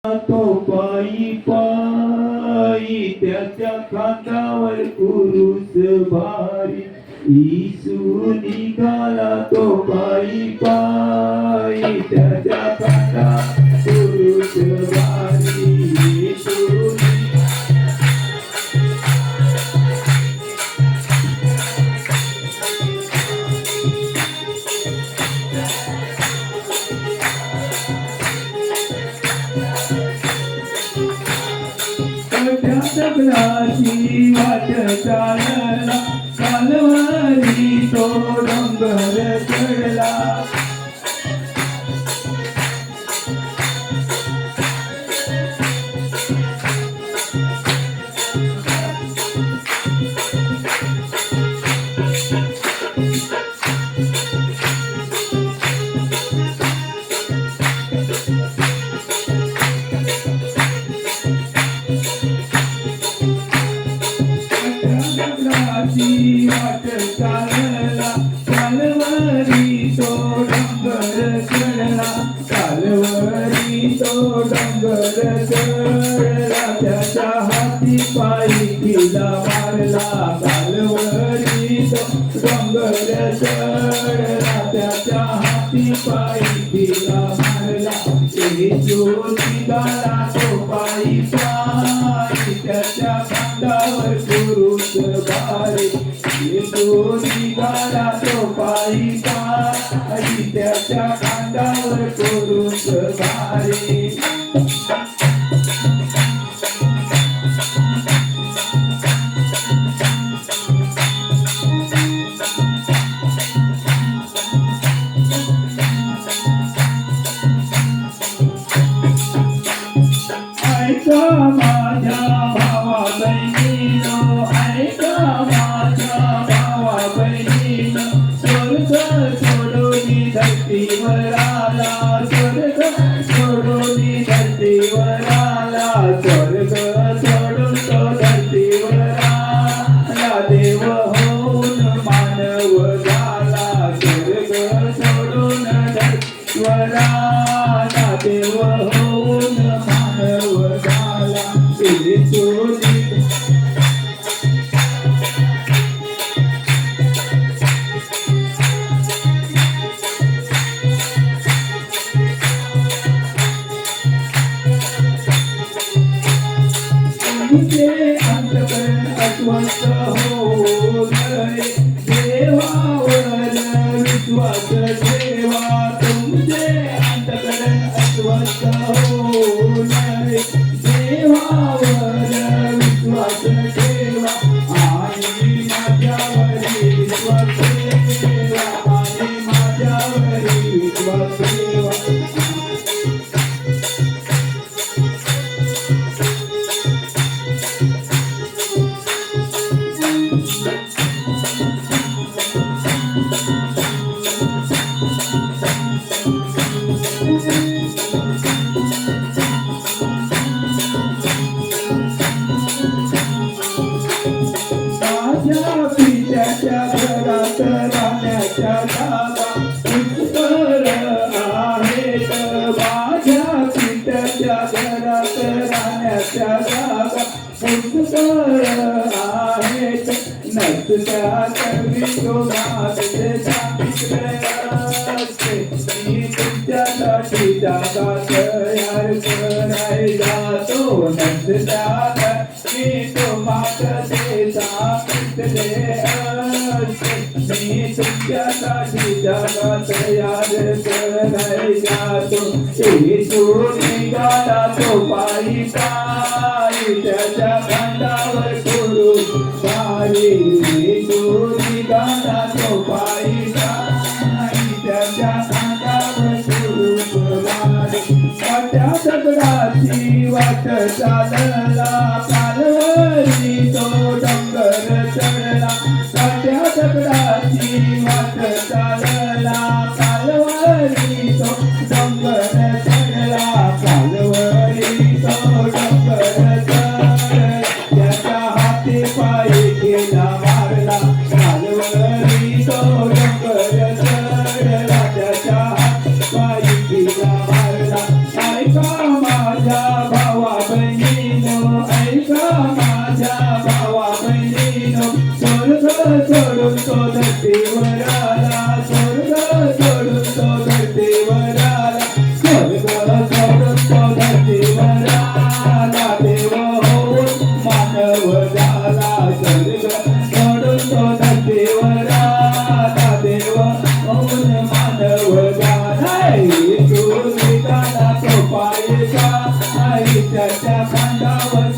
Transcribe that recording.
तो पायी पायी त्याच्या खांद्यावर कुरूस भारी. येशू निघाला तो पायी पायी त्याच्या खांद्यावर कुरूस भारी. येशू दगडाची वाट चालला कालवारी तो डोंगर चढला. वाट चालला कालवारी तो डोंगर चढला. कालवारी तो डोंगर चढला त्याच्या हाती पायी किल्ला मारला. कालवारी तो डोंगर चढला त्याच्या हाती पायी किल्ला मारला. येशू निघाला तो पायी पायी त्याच्या खांद्यावर कुरूस भारी. येशू निघाला तो पायी पायी त्याच्या खांद्यावर कुरूस भारी. ऐका माझ्या भावा बहिणीनो, ऐका माझ्या भावा बहिणीनो, स्वर्ग सोडून धरतीवर आला. स्वर्ग सोडून धरतीवर आला. स्वर्ग सोडून तो धरतीवर आला. देव होऊन मानव झाला. स्वर्ग सोडून धरतीवर आला. देव होऊन मानव झाला. येशू तुमचे अंतकरण अस्वस्थ होऊ नये. देवावर विश्वास ठेवा. तुमचे अंतकरण अस्वस्थ होऊ नये. देवावर विश्वास ठेवा आणि माझ्यावर विश्वास ठेवा. आणि माझ्यावर विश्वास ठेवा. माझ्या पित्याच्या घरात राहण्याच्या जागा पुष्कळ आहेत. माझ्या पित्याच्या घरात राहण्याच्या जागा पुष्कळ आहेत. नसत्या तरी तुम्हाला सांगितले असते. मी तुमच्यासाठी जागा तयार करायला जातो. नसत्या तरी तुम्हाला सांगितले असते. मी तुमच्यासाठी जागा तयार करायला जातो. येशू निघाला तो पायी पायी त्याच्या खांद्यावर कुरूस भारी. येशू निघाला तो पायी पायी त्याच्या खांद्यावर कुरूस भारी. मोठ्या दगडाची वाट चालला कालवारी तो डोंगर चढला. मोठ्या दगडाची वाट चालला कालवारी तो डोंगर चढला. कालवारी तो डोंगर चढला त्याच्या हाती पायी केला मारला. कालवारी तो डोंगर चढला त्याच्या हाती पायी केला मारला. ऐका माझ्या भावा बहिणीनो ऐका माझ्या भावा बहिणीनो स्वर्ग सोडून तो धरतीवर आला स्वर्ग सोडून तो धरतीवर आला स्वर्ग सोडून तो धरतीवर आला देव होऊन मानव झाला स्वर्ग सोडून तो धरतीवर आला देव होऊन मानव झाला तू निघाला तो पायचा आईच्या खांदावर